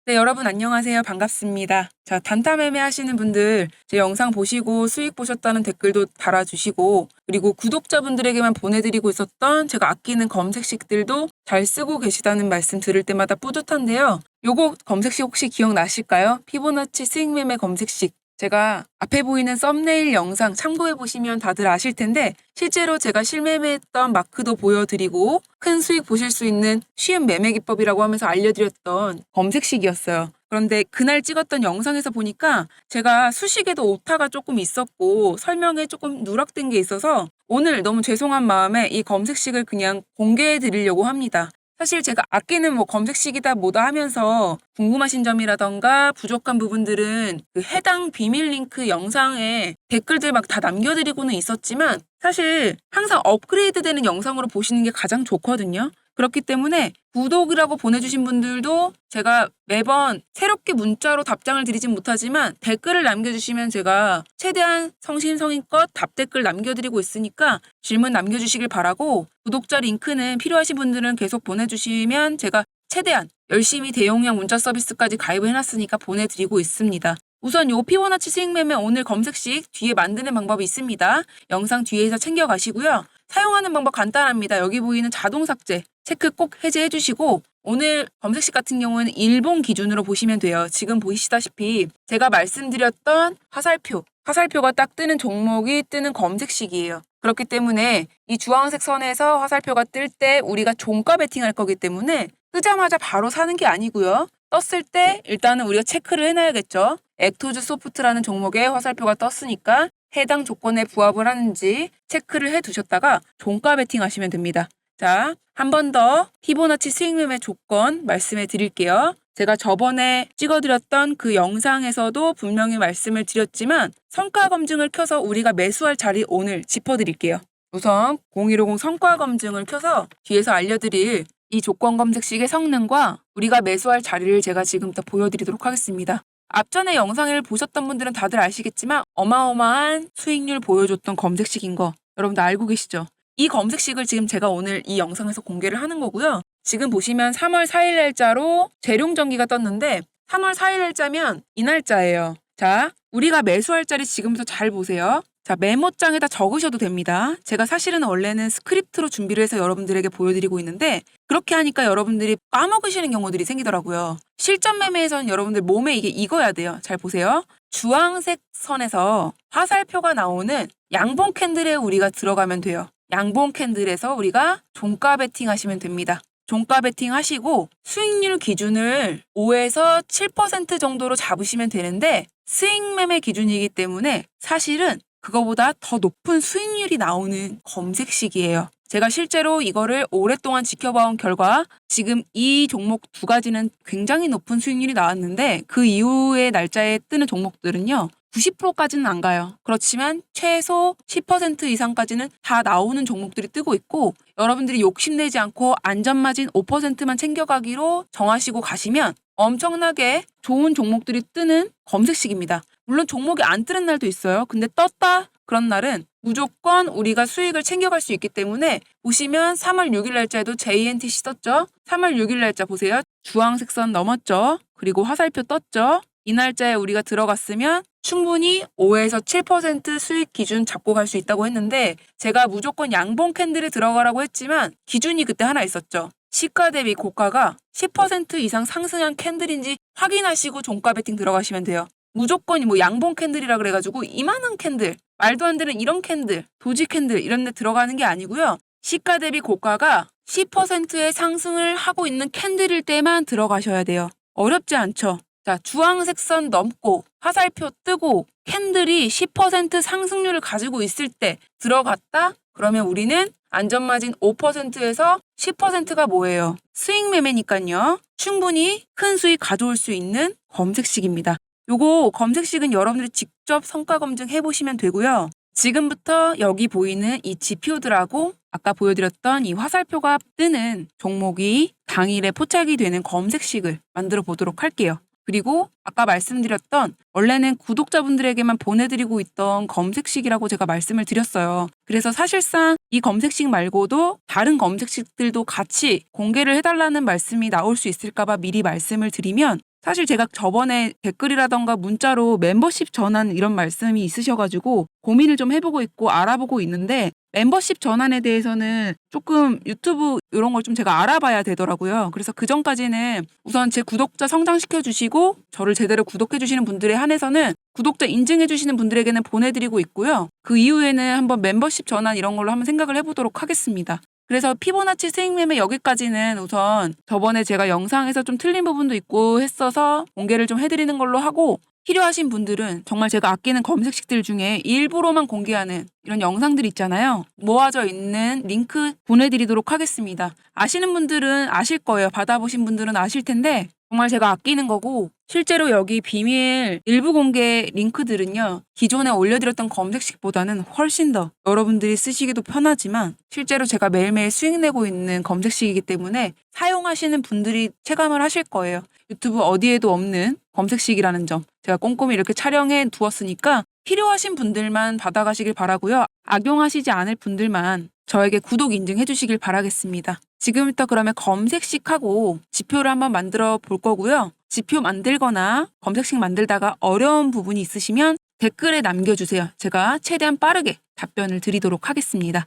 네, 여러분 안녕하세요. 반갑습니다. 자, 단타 매매 하시는 분들 제 영상 보시고 수익 보셨다는 댓글도 달아주시고, 그리고 구독자분들에게만 보내드리고 있었던 제가 아끼는 검색식들도 잘 쓰고 계시다는 말씀 들을 때마다 뿌듯한데요. 요거 검색식 혹시 기억나실까요? 피보나치 수익 매매 검색식. 제가 앞에 보이는 썸네일 영상 참고해 보시면 다들 아실 텐데, 실제로 제가 실매매했던 마크도 보여드리고 큰 수익 보실 수 있는 쉬운 매매 기법이라고 하면서 알려드렸던 검색식이었어요. 그런데 그날 찍었던 영상에서 보니까 제가 수식에도 오타가 조금 있었고 설명에 조금 누락된 게 있어서 오늘 너무 죄송한 마음에 이 검색식을 그냥 공개해 드리려고 합니다. 사실 제가 아끼는 검색식이다 뭐다 하면서 궁금하신 점이라던가 부족한 부분들은 그 해당 비밀 링크 영상에 댓글들 막 다 남겨드리고는 있었지만, 사실 항상 업그레이드 되는 영상으로 보시는 게 가장 좋거든요. 그렇기 때문에 구독이라고 보내주신 분들도 제가 매번 새롭게 문자로 답장을 드리진 못하지만 댓글을 남겨주시면 제가 최대한 성심성의껏 답댓글 남겨드리고 있으니까 질문 남겨주시길 바라고, 구독자 링크는 필요하신 분들은 계속 보내주시면 제가 최대한 열심히 대용량 문자 서비스까지 가입을 해놨으니까 보내드리고 있습니다. 우선 요 피보나치 수익 매매 오늘 검색식 뒤에 만드는 방법이 있습니다. 영상 뒤에서 챙겨가시고요. 사용하는 방법 간단합니다. 여기 보이는 자동 삭제 체크 꼭 해제해 주시고, 오늘 검색식 같은 경우는 일본 기준으로 보시면 돼요. 지금 보시다시피 제가 말씀드렸던 화살표가 딱 뜨는 종목이 뜨는 검색식이에요. 그렇기 때문에 이 주황색 선에서 화살표가 뜰 때 우리가 종가 베팅할 거기 때문에 뜨자마자 바로 사는 게 아니고요. 떴을 때 일단은 우리가 체크를 해놔야겠죠. 액토즈 소프트라는 종목에 화살표가 떴으니까 해당 조건에 부합을 하는지 체크를 해두셨다가 종가 베팅 하시면 됩니다. 자, 한 번 더 피보나치 수익 매매 조건 말씀해 드릴게요. 제가 저번에 찍어드렸던 그 영상에서도 분명히 말씀을 드렸지만 성과 검증을 켜서 우리가 매수할 자리 오늘 짚어드릴게요. 우선 0150 성과 검증을 켜서 뒤에서 알려드릴 이 조건 검색식의 성능과 우리가 매수할 자리를 제가 지금부터 보여드리도록 하겠습니다. 앞전에 영상을 보셨던 분들은 다들 아시겠지만 어마어마한 수익률 보여줬던 검색식인 거 여러분들 알고 계시죠? 이 검색식을 지금 제가 오늘 이 영상에서 공개를 하는 거고요. 지금 보시면 3월 4일 날짜로 재룡전기가 떴는데 3월 4일 날짜면 이 날짜예요. 자, 우리가 매수할 자리 지금부터 잘 보세요. 자, 메모장에다 적으셔도 됩니다. 제가 사실은 원래는 스크립트로 준비를 해서 여러분들에게 보여드리고 있는데 그렇게 하니까 여러분들이 까먹으시는 경우들이 생기더라고요. 실전 매매에서는 여러분들 몸에 이게 익어야 돼요. 잘 보세요. 주황색 선에서 화살표가 나오는 양봉 캔들에 우리가 들어가면 돼요. 양봉 캔들에서 우리가 종가 베팅 하시면 됩니다. 종가 베팅 하시고 수익률 기준을 5에서 7% 정도로 잡으시면 되는데 수익 매매 기준이기 때문에 사실은 그거보다 더 높은 수익률이 나오는 검색식이에요. 제가 실제로 이거를 오랫동안 지켜봐온 결과 지금 이 종목 두 가지는 굉장히 높은 수익률이 나왔는데 그 이후의 날짜에 뜨는 종목들은요. 90%까지는 안 가요. 그렇지만 최소 10% 이상까지는 다 나오는 종목들이 뜨고 있고, 여러분들이 욕심내지 않고 안전마진 5%만 챙겨가기로 정하시고 가시면 엄청나게 좋은 종목들이 뜨는 검색식입니다. 물론 종목이 안 뜨는 날도 있어요. 근데 떴다 그런 날은 무조건 우리가 수익을 챙겨갈 수 있기 때문에 보시면 3월 6일 날짜에도 JNTC 떴죠. 3월 6일 날짜 보세요. 주황색 선 넘었죠. 그리고 화살표 떴죠. 이 날짜에 우리가 들어갔으면 충분히 5에서 7% 수익 기준 잡고 갈 수 있다고 했는데 제가 무조건 양봉 캔들에 들어가라고 했지만 기준이 그때 하나 있었죠. 시가 대비 고가가 10% 이상 상승한 캔들인지 확인하시고 종가 베팅 들어가시면 돼요. 무조건 양봉 캔들이라 그래가지고 이만한 캔들, 말도 안 되는 이런 캔들, 도지 캔들 이런 데 들어가는 게 아니고요. 시가 대비 고가가 10%의 상승을 하고 있는 캔들일 때만 들어가셔야 돼요. 어렵지 않죠? 자, 주황색 선 넘고 화살표 뜨고 캔들이 10% 상승률을 가지고 있을 때 들어갔다? 그러면 우리는 안전마진 5%에서 10%가 뭐예요? 수익 매매니까요. 충분히 큰 수익 가져올 수 있는 검색식입니다. 요거 검색식은 여러분들이 직접 성과 검증해 보시면 되고요. 지금부터 여기 보이는 이 지표들하고 아까 보여드렸던 이 화살표가 뜨는 종목이 당일에 포착이 되는 검색식을 만들어 보도록 할게요. 그리고 아까 말씀드렸던 원래는 구독자분들에게만 보내드리고 있던 검색식이라고 제가 말씀을 드렸어요. 그래서 사실상 이 검색식 말고도 다른 검색식들도 같이 공개를 해달라는 말씀이 나올 수 있을까 봐 미리 말씀을 드리면, 사실 제가 저번에 댓글이라던가 문자로 멤버십 전환 이런 말씀이 있으셔가지고 고민을 좀 해보고 있고 알아보고 있는데 멤버십 전환에 대해서는 조금 유튜브 이런 걸 좀 제가 알아봐야 되더라고요. 그래서 그 전까지는 우선 제 구독자 성장시켜 주시고 저를 제대로 구독해 주시는 분들에 한해서는 구독자 인증해 주시는 분들에게는 보내드리고 있고요. 그 이후에는 한번 멤버십 전환 이런 걸로 한번 생각을 해보도록 하겠습니다. 그래서 피보나치 스윙 매매 여기까지는 우선 저번에 제가 영상에서 좀 틀린 부분도 있고 했어서 공개를 좀 해드리는 걸로 하고 필요하신 분들은 정말 제가 아끼는 검색식들 중에 일부로만 공개하는 이런 영상들 있잖아요. 모아져 있는 링크 보내드리도록 하겠습니다. 아시는 분들은 아실 거예요. 받아보신 분들은 아실 텐데 정말 제가 아끼는 거고 실제로 여기 비밀 일부 공개 링크들은요. 기존에 올려드렸던 검색식보다는 훨씬 더 여러분들이 쓰시기도 편하지만 실제로 제가 매일매일 수익 내고 있는 검색식이기 때문에 사용하시는 분들이 체감을 하실 거예요. 유튜브 어디에도 없는 검색식이라는 점 제가 꼼꼼히 이렇게 촬영해 두었으니까 필요하신 분들만 받아가시길 바라고요. 악용하시지 않을 분들만 저에게 구독 인증해 주시길 바라겠습니다. 지금부터 그러면 검색식하고 지표를 한번 만들어 볼 거고요. 지표 만들거나 검색식 만들다가 어려운 부분이 있으시면 댓글에 남겨주세요. 제가 최대한 빠르게 답변을 드리도록 하겠습니다.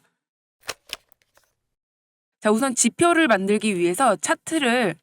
자, 우선 지표를 만들기 위해서 차트를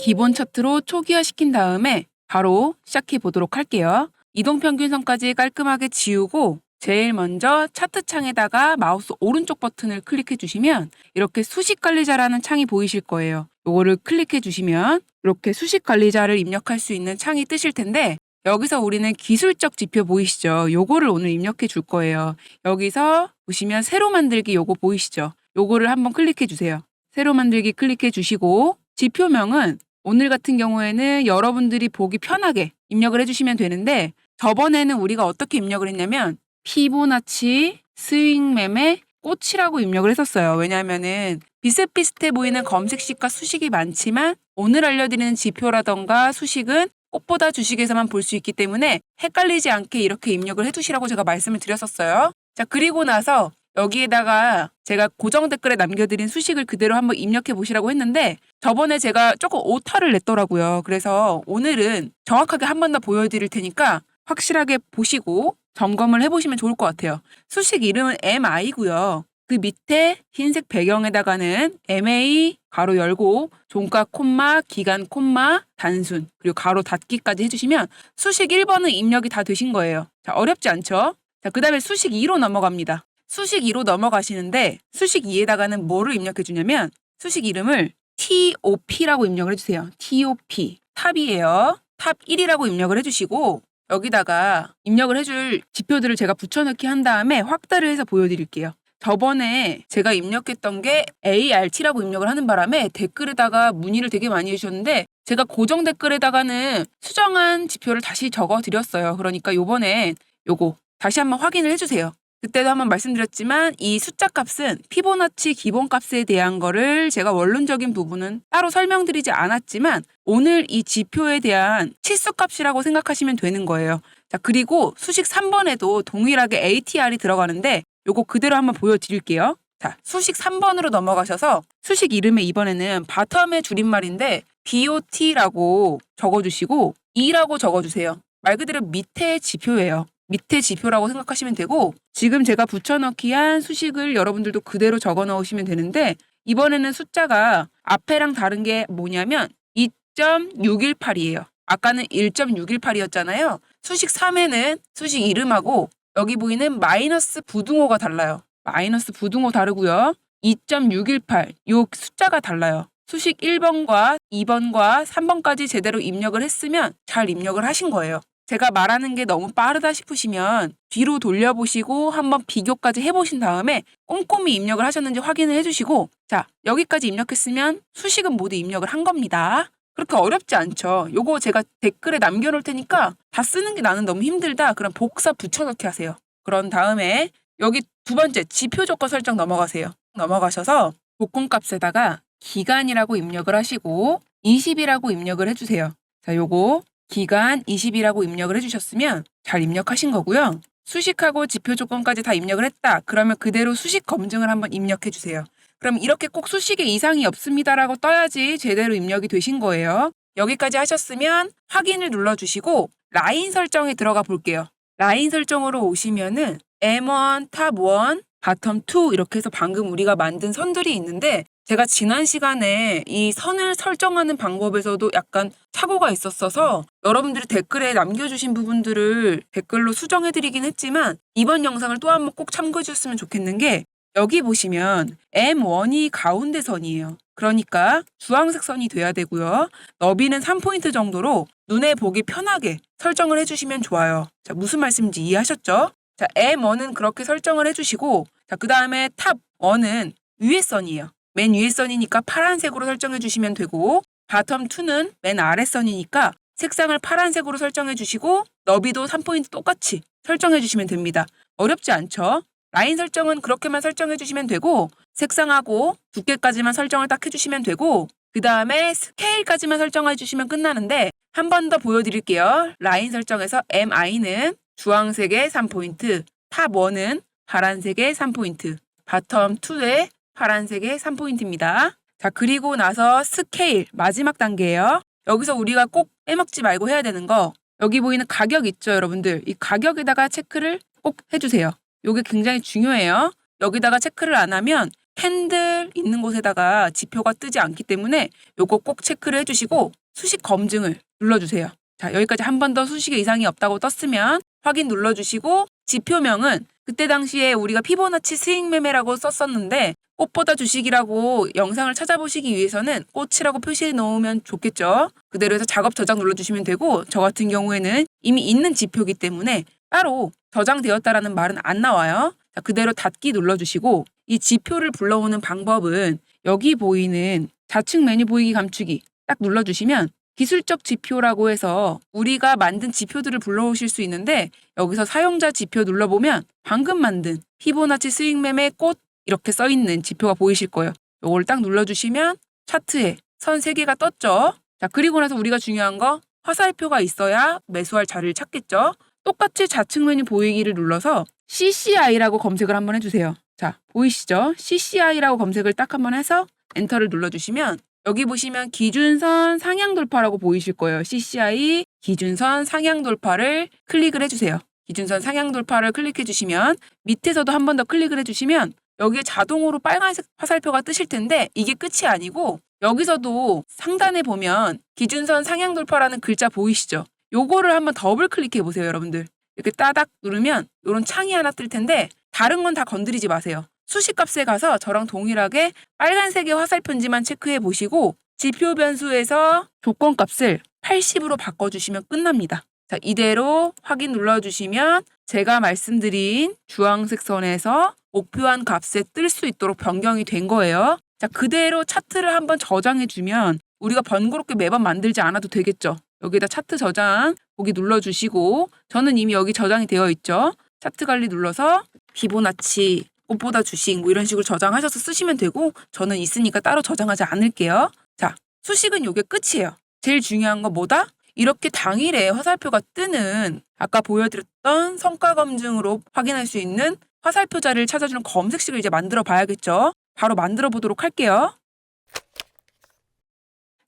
기본 차트로 초기화 시킨 다음에 바로 시작해 보도록 할게요. 이동평균선까지 깔끔하게 지우고 제일 먼저 차트 창에다가 마우스 오른쪽 버튼을 클릭해 주시면 이렇게 수식관리자라는 창이 보이실 거예요. 요거를 클릭해 주시면 이렇게 수식관리자를 입력할 수 있는 창이 뜨실 텐데 여기서 우리는 기술적 지표 보이시죠? 요거를 오늘 입력해 줄 거예요. 여기서 보시면 새로 만들기 요거 보이시죠? 요거를 한번 클릭해 주세요. 새로 만들기 클릭해 주시고 지표명은 오늘 같은 경우에는 여러분들이 보기 편하게 입력을 해주시면 되는데 저번에는 우리가 어떻게 입력을 했냐면 피보나치 스윙 매매 꽃이라고 입력을 했었어요. 왜냐하면은 비슷비슷해 보이는 검색식과 수식이 많지만 오늘 알려드리는 지표라던가 수식은 꽃보다 주식에서만 볼 수 있기 때문에 헷갈리지 않게 이렇게 입력을 해두시라고 제가 말씀을 드렸었어요. 자, 그리고 나서 여기에다가 제가 고정 댓글에 남겨드린 수식을 그대로 한번 입력해 보시라고 했는데 저번에 제가 조금 오타를 냈더라고요. 그래서 오늘은 정확하게 한 번 더 보여드릴 테니까 확실하게 보시고 점검을 해보시면 좋을 것 같아요. 수식 이름은 MI고요. 그 밑에 흰색 배경에다가는 MA 가로 열고 종가 콤마 기간 콤마 단순 그리고 가로 닫기까지 해주시면 수식 1번은 입력이 다 되신 거예요. 자, 어렵지 않죠? 자, 그 다음에 수식 2로 넘어갑니다. 수식 2로 넘어가시는데 수식 2에다가는 뭐를 입력해 주냐면 수식 이름을 TOP라고 입력을 해주세요. TOP 탑이에요. 탑 1이라고 입력을 해주시고 여기다가 입력을 해줄 지표들을 제가 붙여넣기 한 다음에 확대를 해서 보여드릴게요. 저번에 제가 입력했던 게 ART라고 입력을 하는 바람에 댓글에다가 문의를 되게 많이 해주셨는데 제가 고정 댓글에다가는 수정한 지표를 다시 적어드렸어요. 그러니까 요번에 요거 다시 한번 확인을 해주세요. 그때도 한번 말씀드렸지만 이 숫자 값은 피보나치 기본값에 대한 거를 제가 원론적인 부분은 따로 설명드리지 않았지만 오늘 이 지표에 대한 치수값이라고 생각하시면 되는 거예요. 자, 그리고 수식 3번에도 동일하게 ATR이 들어가는데 요거 그대로 한번 보여드릴게요. 자, 수식 3번으로 넘어가셔서 수식 이름에 이번에는 바텀의 줄임말인데 BOT라고 적어주시고 2라고 적어주세요. 말 그대로 밑에 지표예요. 밑에 지표라고 생각하시면 되고 지금 제가 붙여넣기 한 수식을 여러분들도 그대로 적어 넣으시면 되는데 이번에는 숫자가 앞에랑 다른 게 뭐냐면 2.618이에요. 아까는 1.618이었잖아요. 수식 3에는 수식 이름하고 여기 보이는 마이너스 부등호가 달라요. 마이너스 부등호 다르고요. 2.618 요 숫자가 달라요. 수식 1번과 2번과 3번까지 제대로 입력을 했으면 잘 입력을 하신 거예요. 제가 말하는 게 너무 빠르다 싶으시면 뒤로 돌려보시고 한번 비교까지 해보신 다음에 꼼꼼히 입력을 하셨는지 확인을 해주시고 자, 여기까지 입력했으면 수식은 모두 입력을 한 겁니다. 그렇게 어렵지 않죠. 요거 제가 댓글에 남겨놓을 테니까 다 쓰는 게 나는 너무 힘들다. 그럼 복사 붙여넣기 하세요. 그런 다음에 여기 두 번째 지표 조건 설정 넘어가세요. 넘어가셔서 복권값에다가 기간이라고 입력을 하시고 20이라고 입력을 해주세요. 자, 요거 기간 20이라고 입력을 해주셨으면 잘 입력하신 거고요. 수식하고 지표 조건까지 다 입력을 했다. 그러면 그대로 수식 검증을 한번 입력해 주세요. 그럼 이렇게 꼭 수식에 이상이 없습니다라고 떠야지 제대로 입력이 되신 거예요. 여기까지 하셨으면 확인을 눌러주시고 라인 설정에 들어가 볼게요. 라인 설정으로 오시면은 M1, 탑1, 바텀2 이렇게 해서 방금 우리가 만든 선들이 있는데 제가 지난 시간에 이 선을 설정하는 방법에서도 약간 착오가 있었어서 여러분들이 댓글에 남겨주신 부분들을 댓글로 수정해드리긴 했지만 이번 영상을 또 한번 꼭 참고해 주셨으면 좋겠는 게 여기 보시면 M1이 가운데 선이에요. 그러니까 주황색 선이 돼야 되고요. 너비는 3포인트 정도로 눈에 보기 편하게 설정을 해주시면 좋아요. 자, 무슨 말씀인지 이해하셨죠? 자, M1은 그렇게 설정을 해주시고 자, 그 다음에 탑1은 위에 선이에요. 맨 위에 선이니까 파란색으로 설정해 주시면 되고 바텀 2는 맨 아래 선이니까 색상을 파란색으로 설정해 주시고 너비도 3포인트 똑같이 설정해 주시면 됩니다. 어렵지 않죠? 라인 설정은 그렇게만 설정해 주시면 되고 색상하고 두께까지만 설정을 딱 해주시면 되고 그 다음에 스케일까지만 설정해 주시면 끝나는데 한 번 더 보여드릴게요. 라인 설정에서 MI는 주황색의 3포인트, 탑1은 파란색의 3포인트, 바텀 2의 파란색의 3포인트입니다. 자, 그리고 나서 스케일 마지막 단계예요. 여기서 우리가 꼭 빼먹지 말고 해야 되는 거 여기 보이는 가격 있죠, 여러분들. 이 가격에다가 체크를 꼭 해주세요. 이게 굉장히 중요해요. 여기다가 체크를 안 하면 캔들 있는 곳에다가 지표가 뜨지 않기 때문에 요거 꼭 체크를 해주시고 수식 검증을 눌러주세요. 자, 여기까지 한 번 더 수식에 이상이 없다고 떴으면 확인 눌러주시고 지표명은 그때 당시에 우리가 피보나치 스윙 매매라고 썼었는데 꽃보다 주식이라고 영상을 찾아보시기 위해서는 꽃이라고 표시해 놓으면 좋겠죠. 그대로 해서 작업 저장 눌러주시면 되고 저 같은 경우에는 이미 있는 지표이기 때문에 따로 저장되었다라는 말은 안 나와요. 자, 그대로 닫기 눌러주시고 이 지표를 불러오는 방법은 여기 보이는 좌측 메뉴 보이기 감추기 딱 눌러주시면 기술적 지표라고 해서 우리가 만든 지표들을 불러오실 수 있는데 여기서 사용자 지표 눌러보면 방금 만든 피보나치 스윙 매매 꽃 이렇게 써있는 지표가 보이실 거예요. 이걸 딱 눌러주시면 차트에 선 3개가 떴죠. 자, 그리고 나서 우리가 중요한 거 화살표가 있어야 매수할 자리를 찾겠죠. 똑같이 좌측 메뉴 보이기를 눌러서 CCI라고 검색을 한번 해주세요. 자, 보이시죠? CCI라고 검색을 딱 한번 해서 엔터를 눌러주시면 여기 보시면 기준선 상향 돌파라고 보이실 거예요. CCI 기준선 상향 돌파를 클릭을 해주세요. 기준선 상향 돌파를 클릭해 주시면 밑에서도 한 번 더 클릭을 해주시면 여기에 자동으로 빨간색 화살표가 뜨실 텐데 이게 끝이 아니고 여기서도 상단에 보면 기준선 상향 돌파라는 글자 보이시죠? 요거를 한번 더블 클릭해 보세요, 여러분들. 이렇게 따닥 누르면 이런 창이 하나 뜰 텐데 다른 건 다 건드리지 마세요. 수식값에 가서 저랑 동일하게 빨간색의 화살표인지만 체크해 보시고 지표 변수에서 조건값을 80으로 바꿔주시면 끝납니다. 자, 이대로 확인 눌러주시면 제가 말씀드린 주황색 선에서 목표한 값에 뜰 수 있도록 변경이 된 거예요. 자, 그대로 차트를 한번 저장해주면 우리가 번거롭게 매번 만들지 않아도 되겠죠. 여기다 차트 저장 보기 눌러주시고 저는 이미 여기 저장이 되어 있죠. 차트 관리 눌러서 피보나치, 꽃보다 주식 뭐 이런 식으로 저장하셔서 쓰시면 되고 저는 있으니까 따로 저장하지 않을게요. 자, 수식은 요게 끝이에요. 제일 중요한 건 뭐다? 이렇게 당일에 화살표가 뜨는 아까 보여드렸던 성과 검증으로 확인할 수 있는 화살표 자리를 찾아주는 검색식을 이제 만들어 봐야겠죠. 바로 만들어 보도록 할게요.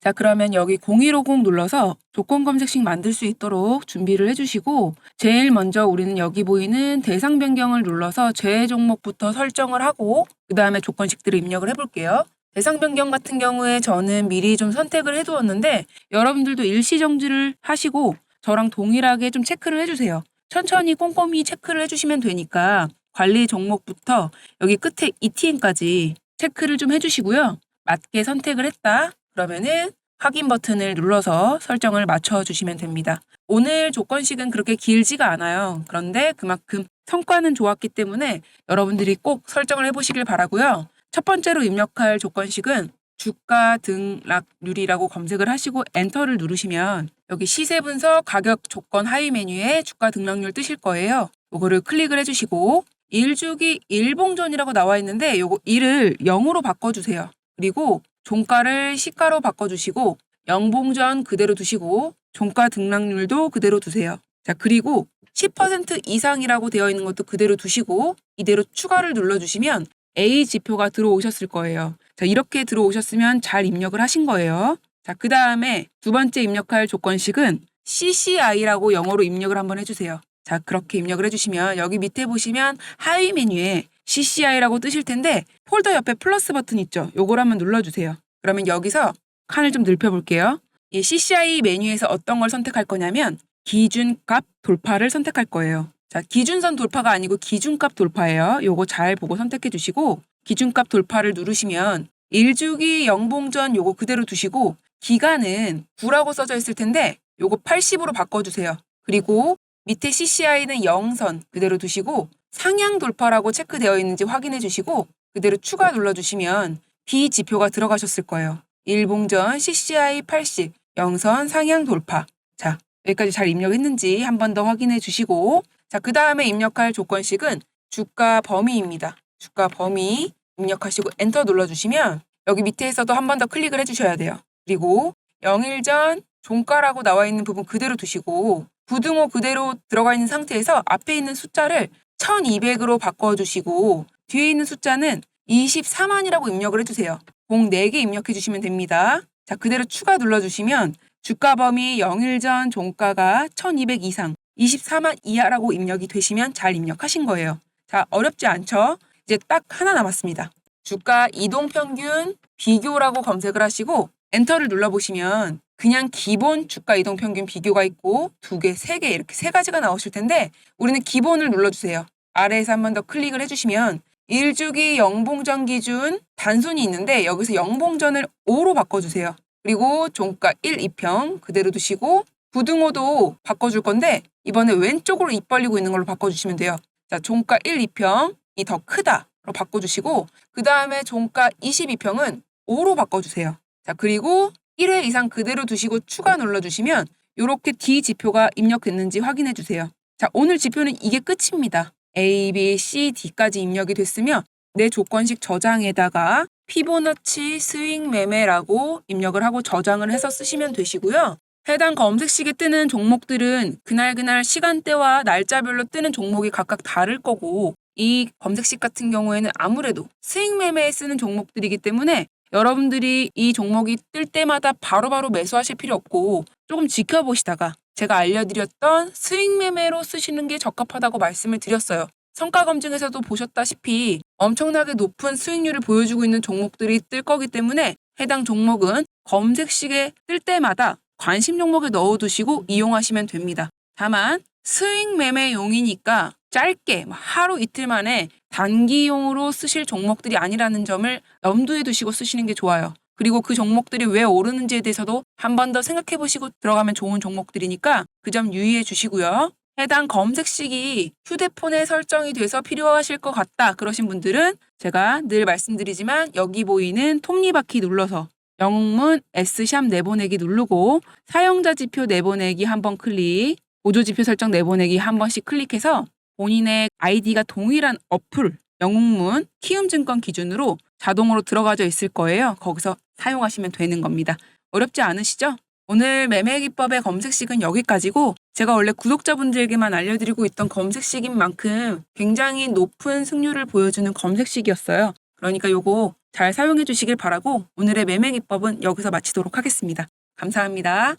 자, 그러면 여기 0150 눌러서 조건 검색식 만들 수 있도록 준비를 해주시고 제일 먼저 우리는 여기 보이는 대상 변경을 눌러서 제외 종목부터 설정을 하고 그 다음에 조건식들을 입력을 해볼게요. 대상 변경 같은 경우에 저는 미리 좀 선택을 해두었는데 여러분들도 일시정지를 하시고 저랑 동일하게 좀 체크를 해주세요. 천천히 꼼꼼히 체크를 해주시면 되니까 관리 종목부터 여기 끝에 ETN까지 체크를 좀 해주시고요. 맞게 선택을 했다. 그러면은 확인 버튼을 눌러서 설정을 맞춰주시면 됩니다. 오늘 조건식은 그렇게 길지가 않아요. 그런데 그만큼 성과는 좋았기 때문에 여러분들이 꼭 설정을 해보시길 바라고요. 첫 번째로 입력할 조건식은 주가 등락률이라고 검색을 하시고 엔터를 누르시면 여기 시세 분석 가격 조건 하위 메뉴에 주가 등락률 뜨실 거예요. 이거를 클릭을 해주시고 1주기 일봉전이라고 나와 있는데 요거 1을 0으로 바꿔주세요. 그리고 종가를 시가로 바꿔주시고 영봉전 그대로 두시고 종가 등락률도 그대로 두세요. 자, 그리고 10% 이상이라고 되어 있는 것도 그대로 두시고 이대로 추가를 눌러주시면 A 지표가 들어오셨을 거예요. 자, 이렇게 들어오셨으면 잘 입력을 하신 거예요. 자, 그 다음에 두 번째 입력할 조건식은 CCI라고 영어로 입력을 한번 해주세요. 자, 그렇게 입력을 해주시면 여기 밑에 보시면 하위 메뉴에 CCI라고 뜨실 텐데 폴더 옆에 플러스 버튼 있죠? 요걸 한번 눌러주세요. 그러면 여기서 칸을 좀 넓혀볼게요. 이 CCI 메뉴에서 어떤 걸 선택할 거냐면 기준값 돌파를 선택할 거예요. 자, 기준선 돌파가 아니고 기준값 돌파예요. 요거 잘 보고 선택해 주시고 기준값 돌파를 누르시면 1주기 영봉전 요거 그대로 두시고 기간은 9라고 써져 있을 텐데 요거 80으로 바꿔주세요. 그리고 밑에 CCI는 0선 그대로 두시고 상향 돌파라고 체크되어 있는지 확인해 주시고 그대로 추가 눌러주시면 B지표가 들어가셨을 거예요. 일봉전 CCI 80 0선 상향 돌파. 자, 여기까지 잘 입력했는지 한 번 더 확인해 주시고 자, 그 다음에 입력할 조건식은 주가 범위입니다. 주가 범위 입력하시고 엔터 눌러주시면 여기 밑에서도 한 번 더 클릭을 해주셔야 돼요. 그리고 0일 종가라고 나와 있는 부분 그대로 두시고 부등호 그대로 들어가 있는 상태에서 앞에 있는 숫자를 1200으로 바꿔주시고 뒤에 있는 숫자는 24만이라고 입력을 해주세요. 공 4개 입력해 주시면 됩니다. 자, 그대로 추가 눌러주시면 주가 범위 0일 전 종가가 1200 이상 24만 이하라고 입력이 되시면 잘 입력하신 거예요. 자, 어렵지 않죠? 이제 딱 하나 남았습니다. 주가 이동평균 비교라고 검색을 하시고 엔터를 눌러보시면 그냥 기본 주가 이동평균 비교가 있고 2개, 3개 이렇게 3가지가 나오실 텐데 우리는 기본을 눌러주세요. 아래에서 한 번 더 클릭을 해주시면 1주기 영봉전 기준 단순이 있는데 여기서 영봉전을 5로 바꿔주세요. 그리고 종가 1, 2평 그대로 두시고 부등호도 바꿔줄 건데 이번에 왼쪽으로 입 벌리고 있는 걸로 바꿔주시면 돼요. 자, 종가 1, 2평이 더 크다로 바꿔주시고 그 다음에 종가 22평은 5로 바꿔주세요. 자, 그리고 1회 이상 그대로 두시고 추가 눌러주시면 이렇게 D 지표가 입력됐는지 확인해 주세요. 자, 오늘 지표는 이게 끝입니다. A, B, C, D까지 입력이 됐으며 내 조건식 저장에다가 피보나치 스윙 매매라고 입력을 하고 저장을 해서 쓰시면 되시고요. 해당 검색식에 뜨는 종목들은 그날 시간대와 날짜별로 뜨는 종목이 각각 다를 거고 이 검색식 같은 경우에는 아무래도 스윙 매매에 쓰는 종목들이기 때문에 여러분들이 이 종목이 뜰 때마다 바로바로 매수하실 필요 없고 조금 지켜보시다가 제가 알려드렸던 스윙 매매로 쓰시는 게 적합하다고 말씀을 드렸어요. 성과 검증에서도 보셨다시피 엄청나게 높은 수익률을 보여주고 있는 종목들이 뜰 거기 때문에 해당 종목은 검색식에 뜰 때마다 관심 종목에 넣어두시고 이용하시면 됩니다. 다만 스윙 매매용이니까 짧게 하루 이틀 만에 단기용으로 쓰실 종목들이 아니라는 점을 염두에 두시고 쓰시는 게 좋아요. 그리고 그 종목들이 왜 오르는지에 대해서도 한 번 더 생각해 보시고 들어가면 좋은 종목들이니까 그 점 유의해 주시고요. 해당 검색식이 휴대폰에 설정이 돼서 필요하실 것 같다 그러신 분들은 제가 늘 말씀드리지만 여기 보이는 톱니바퀴 눌러서 영문 S샵 내보내기 누르고 사용자 지표 내보내기 한번 클릭, 보조 지표 설정 내보내기 한 번씩 클릭해서 본인의 아이디가 동일한 어플 영웅문 키움증권 기준으로 자동으로 들어가져 있을 거예요. 거기서 사용하시면 되는 겁니다. 어렵지 않으시죠? 오늘 매매기법의 검색식은 여기까지고 제가 원래 구독자분들에게만 알려드리고 있던 검색식인 만큼 굉장히 높은 승률을 보여주는 검색식이었어요. 그러니까 요거 잘 사용해 주시길 바라고 오늘의 매매기법은 여기서 마치도록 하겠습니다. 감사합니다.